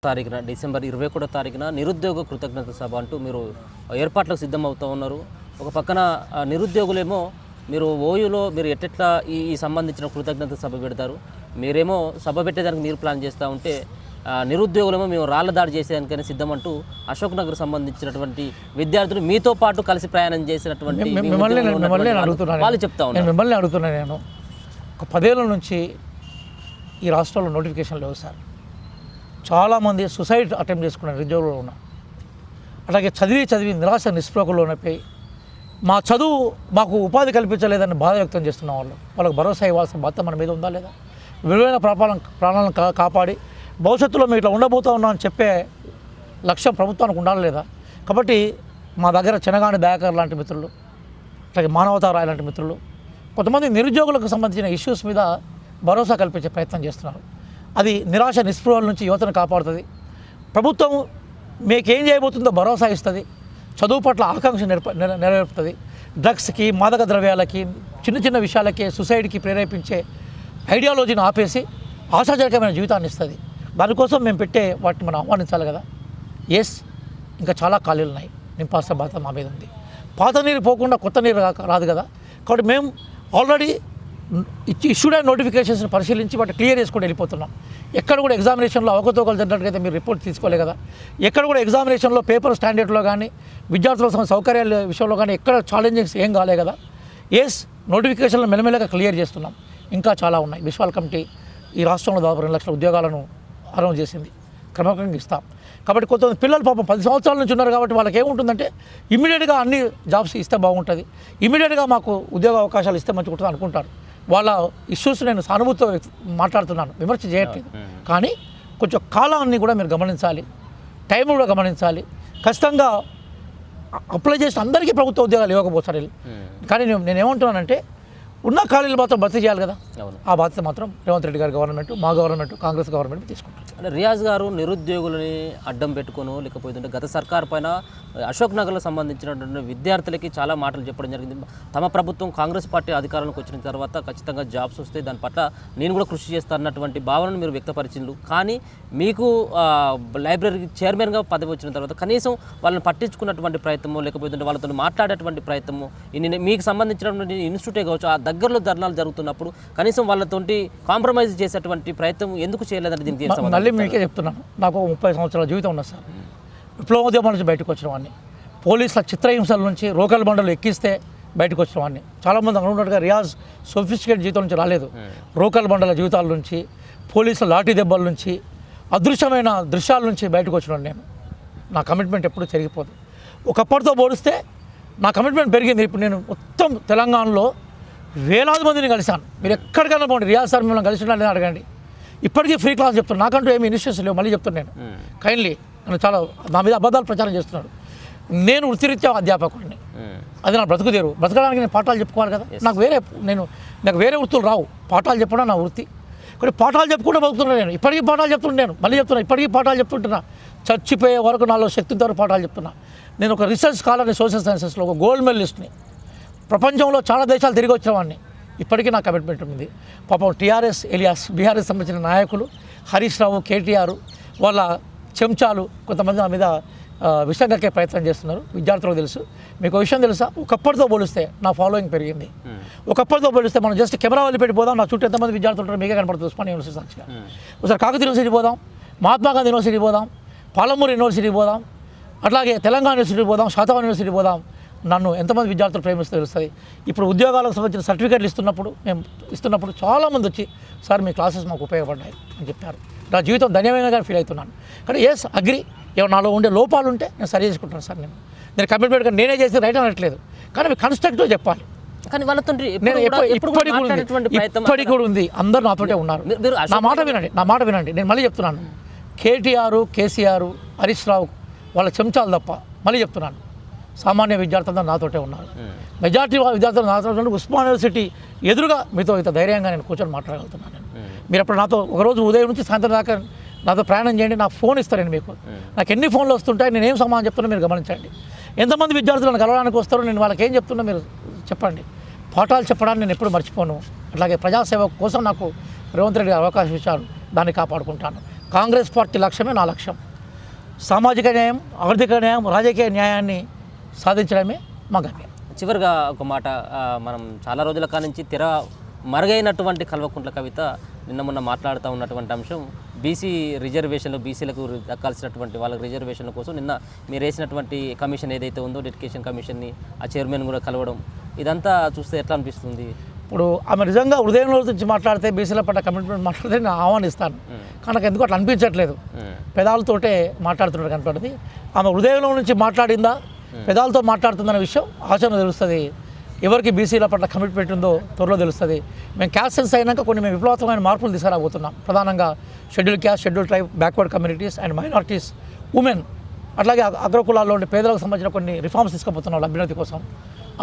తారీఖున డిసెంబర్ 21 తారీఖున నిరుద్యోగ కృతజ్ఞత సభ అంటూ మీరు ఏర్పాట్లకు సిద్ధమవుతూ ఉన్నారు. ఒక పక్కన నిరుద్యోగులేమో మీరు ఓయూలో మీరు ఎట్లా ఈ సంబంధించిన కృతజ్ఞత సభ పెడతారు, మీరేమో సభ పెట్టేదానికి మీరు ప్లాన్ చేస్తూ ఉంటే నిరుద్యోగులేమో మేము రాళ్ల దాడి చేసేదానికైనా సిద్ధమంటూ అశోక్ నగర్ సంబంధించినటువంటి విద్యార్థులు మీతో పాటు కలిసి ప్రయాణం చేసినటువంటి వాళ్ళు చెప్తా ఉన్నారు. మిమ్మల్ని అడుగుతున్నాను, నేను ఒక 10 ఏళ్ళ నుంచి ఈ రాష్ట్రంలో నోటిఫికేషన్ లేవు సార్. చాలామంది సూసైడ్ అటెంప్ట్ చేసుకున్న నిరుద్యోగులు ఉన్నారు. అలాగే చదివి నిరాశ నిస్పృహలో అయిపోయి మా చదువు మాకు ఉపాధి కల్పించలేదని బాధ వ్యక్తం చేస్తున్న వాళ్ళకు భరోసా ఇవ్వాల్సిన బాధ్యత మన మీద ఉందా లేదా? విలువైన ప్రాణాలను కాపాడి భవిష్యత్తులో మేము ఇట్లా ఉండబోతూ ఉన్నాం అని చెప్పే లక్ష్యం ప్రభుత్వానికి ఉండాలి లేదా? కాబట్టి మా దగ్గర చినగాని దయాకర్ లాంటి మిత్రులు, అలాగే మానవతా రాయ్ లాంటి మిత్రులు కొంతమంది నిరుద్యోగులకు సంబంధించిన ఇష్యూస్ మీద భరోసా కల్పించే ప్రయత్నం చేస్తున్నారు. అది నిరాశ నిస్పృహల నుంచి యువతను కాపాడుతుంది. ప్రభుత్వం మీకేం చేయబోతుందో భరోసా ఇస్తుంది. చదువు పట్ల ఆకాంక్ష నెరవేరుతుంది. డ్రగ్స్కి, మాదక ద్రవ్యాలకి, చిన్న విషయాలకి, సూసైడ్కి ప్రేరేపించే ఐడియాలజీని ఆపేసి ఆశాజనకమైన జీవితాన్ని ఇస్తుంది. దానికోసం మేము పెట్టే వాటిని మనం ఆహ్వానించాలి కదా. ఎస్, ఇంకా చాలా ఖాళీలు ఉన్నాయి, నింపాల్సిన బాధ్యత మా మీద ఉంది. పాత నీరు పోకుండా కొత్త నీరు రాదు కదా. కాబట్టి మేము ఆల్రెడీ ఇష్యూడ్ అయిన నోటిఫికేషన్స్ పరిశీలించి వాటి క్లియర్ చేసుకొని వెళ్ళిపోతున్నాం. ఎక్కడ కూడా ఎగ్జామినేషన్లో అవకతవకలు జరిగినట్టుగైతే మీరు రిపోర్ట్ తీసుకోలే కదా. ఎక్కడ కూడా ఎగ్జామినేషన్లో పేపర్ స్టాండర్డ్లో కానీ విద్యార్థుల సౌకర్యాల విషయంలో కానీ ఎక్కడ ఛాలెంజింగ్స్ ఏం కాలే కదా. ఎస్, నోటిఫికేషన్లు మెల్లమెల్లగా క్లియర్ చేస్తున్నాం. ఇంకా చాలా ఉన్నాయి. విశ్వాల్ కమిటీ ఈ రాష్ట్రంలో దాదాపు 2 లక్షల ఉద్యోగాలను అనౌన్స్ చేసింది. క్రమక్రమంగా ఇస్తాం. కాబట్టి కొంతమంది పిల్లలు పాపం 10 సంవత్సరాల నుంచి ఉన్నారు కాబట్టి వాళ్ళకి ఏముంటుందంటే ఇమ్మీడియట్గా అన్ని జాబ్స్ ఇస్తే బాగుంటుంది, ఇమ్మీడియట్గా మాకు ఉద్యోగ అవకాశాలు ఇస్తే మంచిగా ఉంటుంది అనుకుంటారు. వాళ్ళ ఇష్యూస్ నేను సానుభూతితో మాట్లాడుతున్నాను, విమర్శ చేయట్లేదు. కానీ కొంచెం కాలాన్ని కూడా మీరు గమనించాలి, టైం కూడా గమనించాలి. ఖచ్చితంగా అప్లై చేసిన అందరికీ ప్రభుత్వ ఉద్యోగాలు ఇవ్వకపోతారు. కానీ నేను ఏమంటున్నానంటే ఉన్న ఖాళీలు మాత్రం భర్తీ చేయాలి కదా. ఆ బాధ్యత మాత్రం రేవంత్ రెడ్డి గారి గవర్నమెంట్, మా గవర్నమెంట్, కాంగ్రెస్ గవర్నమెంట్ తీసుకుంటారు. అంటే రియాజ్ గారు నిరుద్యోగులని అడ్డం పెట్టుకోను, లేకపోతే గత సర్కార్ పైన అశోక్ నగర్లో సంబంధించినటువంటి విద్యార్థులకి చాలా మాటలు చెప్పడం జరిగింది. తమ ప్రభుత్వం కాంగ్రెస్ పార్టీ అధికారంలోకి వచ్చిన తర్వాత ఖచ్చితంగా జాబ్స్ వస్తే దాని పట్ల నేను కూడా కృషి చేస్తానన్నటువంటి భావనను మీరు వ్యక్తపరిచిండ్రు. కానీ మీకు లైబ్రరీ చైర్మన్గా పదవి వచ్చిన తర్వాత కనీసం వాళ్ళని పట్టించుకున్నటువంటి ప్రయత్నము, లేకపోతే వాళ్ళతో మాట్లాడేటువంటి ప్రయత్నము, మీకు సంబంధించినటువంటి ఇన్స్టిట్యూటే కావచ్చు, ఆ దగ్గరలో ధర్నాలు జరుగుతున్నప్పుడు కనీసం వాళ్ళతోటి కాంప్రమైజ్ చేసేటువంటి ప్రయత్నం ఎందుకు చేయలేదని దీనికి మళ్ళీ మీకే చెప్తున్నాను. నాకు 30 సంవత్సరాల జీవితం ఉన్నది సార్. విప్లవోద్యమం నుంచి బయటకు వచ్చిన వాడిని, పోలీసుల చిత్రహింసల నుంచి రోకల్ బండలు ఎక్కిస్తే బయటకు వచ్చిన వాడిని. చాలామంది అనుకున్నట్టుగా రియాజ్ సోఫిస్టికేట్ జీవితం నుంచి రాలేదు. రోకల్ బండల జీవితాల నుంచి, పోలీసుల లాఠీ దెబ్బల నుంచి, అదృశ్యమైన దృశ్యాల నుంచి బయటకు వచ్చిన నేను. నా కమిట్మెంట్ ఎప్పుడూ చెరిగిపోదు. ఒకప్పటితో పోలిస్తే నా కమిట్మెంట్ పెరిగింది. ఇప్పుడు నేను మొత్తం తెలంగాణలో వేలాది మందిని కలిశాను. మీరు ఎక్కడికైనా పోండి, రియాజ్ సార్ మిమ్మల్ని కలిసి ఉండాలని అడగండి. ఇప్పటికీ ఫ్రీ క్లాస్ చెప్తున్నాను. నాకంటూ ఏమి ఇన్స్టిట్యూట్స్ లేవు. మళ్ళీ చెప్తున్నాను, కైండ్లీ నన్ను చాలా నా మీద అబద్ధాలు ప్రచారం చేస్తున్నాడు. నేను వృత్తిరీత్యా అధ్యాపకుడిని, అది నా బ్రతుకుదేరు. బ్రతకడానికి నేను పాఠాలు చెప్పుకోవాలి కదా. నాకు వేరే వృత్తులు రావు. పాఠాలు చెప్పడం నా వృత్తి. కానీ పాఠాలు చెప్పుకుంటూ బతుకుతున్నాను. నేను ఇప్పటికీ పాఠాలు చెప్తున్నాను. మళ్ళీ చెప్తున్నా, ఇప్పటికీ పాఠాలు చెప్తుంటున్నా. చచ్చిపోయే వరకు నాలో శక్తితో పాఠాలు చెప్తున్నా. నేను ఒక రీసెర్చ్ స్కాలర్ని, సోషల్ సైన్సెస్లో ఒక గోల్డ్ మెడలిస్ట్ని. ప్రపంచంలో చాలా దేశాలు తిరిగి వచ్చిన వాడిని. ఇప్పటికీ నా కమిట్మెంట్ ఉంది. పాపం టీఆర్ఎస్ ఎలియాస్ బీఆర్ఎస్ సంబంధించిన నాయకులు హరీష్ రావు, కేటీఆర్ వాళ్ళ చెంచాలు కొంతమంది నా మీద విషయం కక్కే ప్రయత్నం చేస్తున్నారు. విద్యార్థులకు తెలుసు. మీకు విషయం తెలుసా, ఒకప్పటితో పోలిస్తే నా ఫాలోయింగ్ పెరిగింది. ఒకప్పటితో పోలిస్తే మనం జస్ట్ కెమెరా వదిలి పెట్టిపోదాం, నా చుట్టూ ఎంతమంది విద్యార్థులు ఉంటారో మీకే కనపడుతుంది. ఉస్మానియా యూనివర్సిటీ సాక్షిగా ఒకసారి కాకతీయ యూనివర్సిటీ పోదాం, మహాత్మా గాంధీ యూనివర్సిటీ పోదాం, పాలమూరు యూనివర్సిటీ పోదాం, అట్లాగే తెలంగాణ యూనివర్సిటీ పోదాం, శాతవాహన యూనివర్సిటీ పోదాం. నన్ను ఎంతమంది విద్యార్థులు ప్రేమిస్తూ తెలుస్తుంది. ఇప్పుడు ఉద్యోగాలకు సంబంధించిన సర్టిఫికేట్లు ఇస్తున్నప్పుడు చాలామంది వచ్చి సార్ మీ క్లాసెస్ మాకు ఉపయోగపడ్డాయి అని చెప్పారు. నా జీవితం ధన్యమైనగా ఫీల్ అవుతున్నాను. కానీ ఎస్, అగ్రి, ఏమో నాలో ఉండే లోపాలు ఉంటే నేను సరి చేసుకుంటాను సార్. నేను కమిట్మెంట్గా నేనే చేసి రైట్ అనట్లేదు, కానీ మీరు కన్స్ట్రక్టివ్ చెప్పాలి. కానీ వాళ్ళతో నేను ఇప్పటికి కూడా ఉంది. అందరూ నాతోటే ఉన్నారు. నా మాట వినండి. నేను మళ్ళీ చెప్తున్నాను, కేటీఆర్, కేసీఆర్, హరీష్ రావు వాళ్ళ చెంచాలు తప్ప మళ్ళీ చెప్తున్నాను, సామాన్య విద్యార్థులందరూ నాతోటే ఉన్నారు. మెజార్టీ విద్యార్థులు నాతో ఉన్నారు. ఉస్మానియా యూనివర్సిటీ ఎదురుగా మీతో ఇంత ధైర్యంగా నేను కూర్చొని మాట్లాడగలుగుతున్నాను. మీరు అప్పుడు నాతో ఒకరోజు ఉదయం నుంచి సాయంత్రం దాకా నాతో ప్రయాణం చేయండి, నాకు ఫోన్ ఇస్తారండి. మీకు నాకు ఎన్ని ఫోన్లు వస్తుంటాయి, నేనేం సమాధానం చెప్తున్నా మీరు గమనించండి. ఎంతమంది విద్యార్థులను కలవడానికి వస్తారో నేను వాళ్ళకి ఏం చెప్తున్నా మీరు చెప్పండి. పాఠాలు చెప్పడాన్ని నేను ఎప్పుడు మర్చిపోను. అట్లాగే ప్రజాసేవ కోసం నాకు రేవంత్ రెడ్డి అవకాశం ఇచ్చారు, దాన్ని కాపాడుకుంటాను. కాంగ్రెస్ పార్టీ లక్ష్యమే నా లక్ష్యం. సామాజిక న్యాయం, ఆర్థిక న్యాయం, రాజకీయ న్యాయాన్ని సాధించడమే మా గమ్యం. చివరిగా ఒక మాట, మనం చాలా రోజుల కానించి తెర మరుగైనటువంటి కల్వకుంట్ల కవిత నిన్న మొన్న మాట్లాడుతూ ఉన్నటువంటి అంశం బీసీ రిజర్వేషన్లు, బీసీలకు దక్కాల్సినటువంటి వాళ్ళకి రిజర్వేషన్ల కోసం నిన్న మీరు వేసినటువంటి కమిషన్ ఏదైతే ఉందో డెడికేషన్ కమిషన్ని, ఆ చైర్మన్ కూడా కలవడం, ఇదంతా చూస్తే ఎట్లా అనిపిస్తుంది? ఇప్పుడు ఆమె నిజంగా హృదయంలో నుంచి మాట్లాడితే, బీసీల పట్ల కమిట్మెంట్ మాట్లాడితే నేను ఆహ్వానిస్తాను. కానీ నాకు ఎందుకు అట్లా అనిపించట్లేదు. పెదాలతోటే మాట్లాడుతున్నట్టు కనపడింది. ఆమె హృదయంలో నుంచి మాట్లాడిందా, పెదాలతో మాట్లాడుతుందన్న విషయం ఆచరణ తెలుస్తుంది. ఎవరికి బీసీల పట్ల కమిట్మెంట్ ఉందో త్వరలో తెలుస్తుంది. మేము క్యాస్ట్ సెన్స్ అయినాక కొన్ని మేము విప్లవాత్మకమైన మార్పులు తీసుకురాబోతున్నాం. ప్రధానంగా schedule caste, schedule tribe, backward communities and minorities, women, అట్లాగే అగ్రకులాల్లో ఉండే పేదలకు సంబంధించిన కొన్ని రిఫార్మ్స్ తీసుకుపోతున్నాం అభ్యున్నతి కోసం.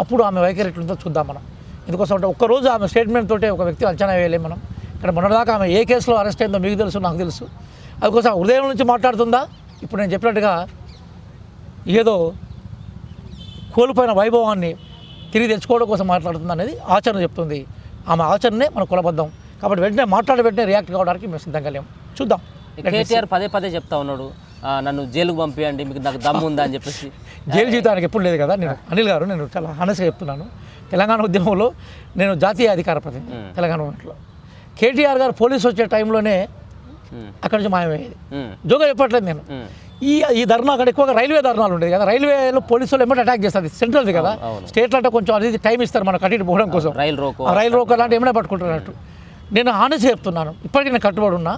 అప్పుడు ఆమె వైఖరి ఎట్లుందో చూద్దాం మనం. ఎందుకోసం అంటే ఒక్కరోజు ఆమె స్టేట్మెంట్ తోటే ఒక వ్యక్తి అంచనా వేయలేం మనం. ఇక్కడ మొన్నదాకా ఆమె ఏ కేసులో అరెస్ట్ అయిందో మీకు తెలుసు, నాకు తెలుసు. అందుకోసం హృదయం నుంచి మాట్లాడుతుందా, ఇప్పుడు నేను చెప్పినట్టుగా ఏదో కోల్పోయిన వైభవాన్ని తిరిగి తెచ్చుకోవడం కోసం మాట్లాడుతుంది అనేది ఆచరణ చెప్తుంది. ఆమె ఆచరణనే మన కులబద్ధం. కాబట్టి వెంటనే రియాక్ట్ కావడానికి మేము సిద్ధంగా లేము. చూద్దాం. కేటీఆర్ పదే పదే చెప్తా ఉన్నాడు, నన్ను జైలుకు పంపించండి, మీకు నాకు దమ్ము ఉందా అని చెప్పేసి. జైలు జీవితానికి ఎప్పుడు లేదు కదా. నేను అనిల్ గారు, నేను చాలా హానెస్ట్గా చెప్తున్నాను. తెలంగాణ ఉద్యమంలో నేను జాతీయ అధికార ప్రతినిధి తెలంగాణ మూమెంట్లో. కేటీఆర్ గారు పోలీసు వచ్చే టైంలోనే అక్కడి నుంచి మాయమయ్యేది. జోగా చెప్పట్లేదు నేను. ఈ ధర్నా అక్కడ ఎక్కువగా రైల్వే ధర్నాలు ఉండేది కదా. రైల్వేలో పోలీసులు ఏమంటే అటాక్ చేస్తారు. సెంట్రల్ది కదా, స్టేట్లో అంటే కొంచెం అది టైం ఇస్తారు మన కట్టి పోవడం కోసం. రైలు రోకో అలాంటి ఏమైనా పట్టుకుంటున్నట్టు. నేను హానెస్ట్గా చెప్తున్నాను, ఇప్పటికీ నేను కట్టుబడి ఉన్నా.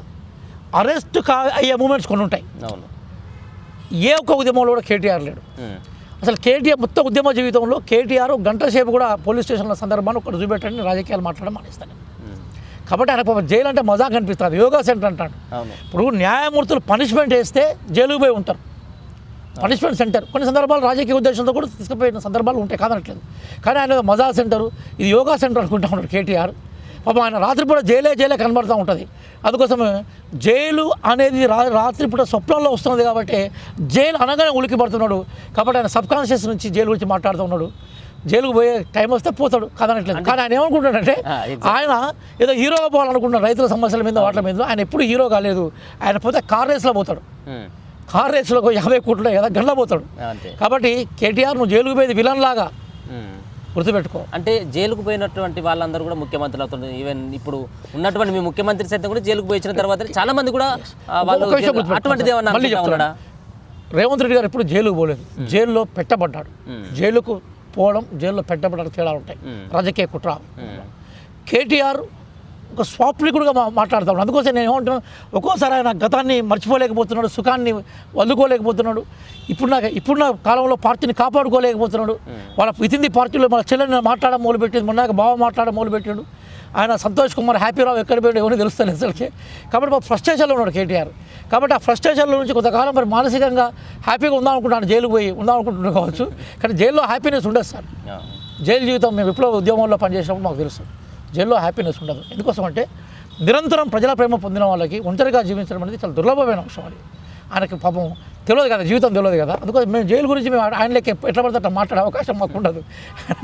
అరెస్ట్ అయ్యే మూమెంట్స్ కొన్ని ఉంటాయి. ఏ ఒక్క ఉద్యమంలో కూడా కేటీఆర్ లేడు. అసలు కేటీఆర్ మొత్తం ఉద్యమ జీవితంలో కేటీఆర్ గంట సేపు కూడా పోలీస్ స్టేషన్ల సందర్భాన్ని ఒకటి చూపెట్టండి, రాజకీయాలు మాట్లాడడం మానేస్తాను. కాబట్టి ఆయన జైలు అంటే మజాక్ అనిపిస్తుంది. యోగా సెంటర్ అంటాడు. ఇప్పుడు న్యాయమూర్తులు పనిష్మెంట్ వేస్తే జైలుకు పోయి ఉంటారు. పనిష్మెంట్ సెంటర్ కొన్ని సందర్భాలు రాజకీయ ఉద్దేశంతో కూడా తీసుకుపోయిన సందర్భాలు ఉంటాయి, కాదనట్లేదు. కానీ ఆయన మజా సెంటరు, ఇది యోగా సెంటర్ అనుకుంటా ఉన్నాడు కేటీఆర్. పాపం ఆయన రాత్రిపూట జైలే కనబడుతూ ఉంటుంది. అందుకోసమే జైలు అనేది రాత్రిపూట స్వప్నంలో వస్తున్నది కాబట్టి జైలు అనగానే ఉలికి పడుతున్నాడు. కాబట్టి ఆయన సబ్కాన్షియస్ నుంచి జైలు గురించి మాట్లాడుతూ ఉన్నాడు. జైలుకు పోయే టైం వస్తే పోతాడు, కాదనట్లేదు. కానీ ఆయన ఏమనుకుంటాడంటే ఆయన ఏదో హీరోగా పోవాలనుకుంటున్నాడు రైతుల సమస్యల మీద, వాటి మీద. ఆయన ఎప్పుడు హీరో కాలేదు. ఆయన పోతే కార్ రేస్లో పోతాడు. కార్ రేస్లో 50 కోట్లు కదా, గంటలో పోతాడు. కాబట్టి కేటీఆర్ నువ్వు జైలుకు పోయేది విలన్ లాగా గుర్తుపెట్టుకో. అంటే జైలుకు పోయినటువంటి వాళ్ళందరూ కూడా ముఖ్యమంత్రులు అవుతున్నారు. ఈవెన్ ఇప్పుడు ఉన్నటువంటి మీ ముఖ్యమంత్రి సైతం కూడా జైలుకు పోయించిన తర్వాత చాలా మంది కూడా అటువంటిది ఏమన్నా. రేవంత్ రెడ్డి గారు ఎప్పుడు జైలుకు పోలేదు, జైల్లో పెట్టబడ్డాడు. జైలుకు పోవడం, జైల్లో పెట్టబడ్డానికి తేడా ఉంటాయి. రాజకీయ కుట్ర. కేటీఆర్ ఒక స్వాప్నికుడుగా మాట్లాడతాడు. అందుకోసం నేను ఏమంటున్నాను, ఒక్కోసారి ఆయన గతాన్ని మర్చిపోలేకపోతున్నాడు, సుఖాన్ని వదులుకోలేకపోతున్నాడు. ఇప్పుడున్న కాలంలో పార్టీని కాపాడుకోలేకపోతున్నాడు. వాళ్ళ వితింది పార్టీలో మన చెల్లెని మాట్లాడడం మొదలుపెట్టింది, మొన్న బావ మాట్లాడడం మొదలుపెట్టాడు. ఆయన సంతోష్ కుమార్ హ్యాపీరావు ఎక్కడ పోయాడు ఎవరిని తెలుస్తుంది అసలుకి. కాబట్టి మా ఫ్రస్ట్రేషన్లో ఉన్నాడు కేటీఆర్. కాబట్టి ఆ ఫ్రస్ట్రేషన్లో నుంచి కొంతకాలం మరి మానసికంగా హ్యాపీగా ఉందామనుకుంటాను, జైలుకు పోయి ఉందామనుకుంటున్నాడు కావచ్చు. కానీ జైల్లో హ్యాపీనెస్ ఉండదు సార్. జైలు జీవితం మేము విప్లవ ఉద్యమంలో పనిచేసినప్పుడు మాకు తెలుసు, జైల్లో హ్యాపీనెస్ ఉండదు. ఎందుకోసం అంటే నిరంతరం ప్రజల ప్రేమ పొందిన వాళ్ళకి ఒంటరిగా జీవించడం అనేది చాలా దుర్లభమైన అంశం. అది ఆయనకి పాపం తెలియదు కదా, జీవితం తెలియదు కదా. అందుకోసం మేము జైలు గురించి మేము ఆయన లెక్క ఎట్లా పడితే అట్లా మాట్లాడే అవకాశం మాకు ఉండదు.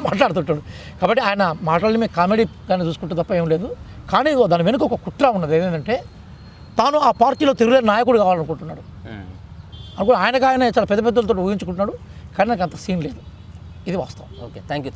మాట్లాడుతుంటాడు. కాబట్టి ఆయన మాటల్ని మేము కామెడీ కానీ చూసుకుంటే తప్ప ఏం లేదు. కానీ దాని వెనుక ఒక కుట్ర ఉన్నది. ఏంటంటే తాను ఆ పార్టీలో తిరుగులేని నాయకుడు కావాలనుకుంటున్నాడు. అనుకో ఆయన చాలా పెద్దలతో ఊహించుకుంటున్నాడు. కానీ నాకు అంత సీన్ లేదు. ఇది వాస్తవం. Okay, thank you.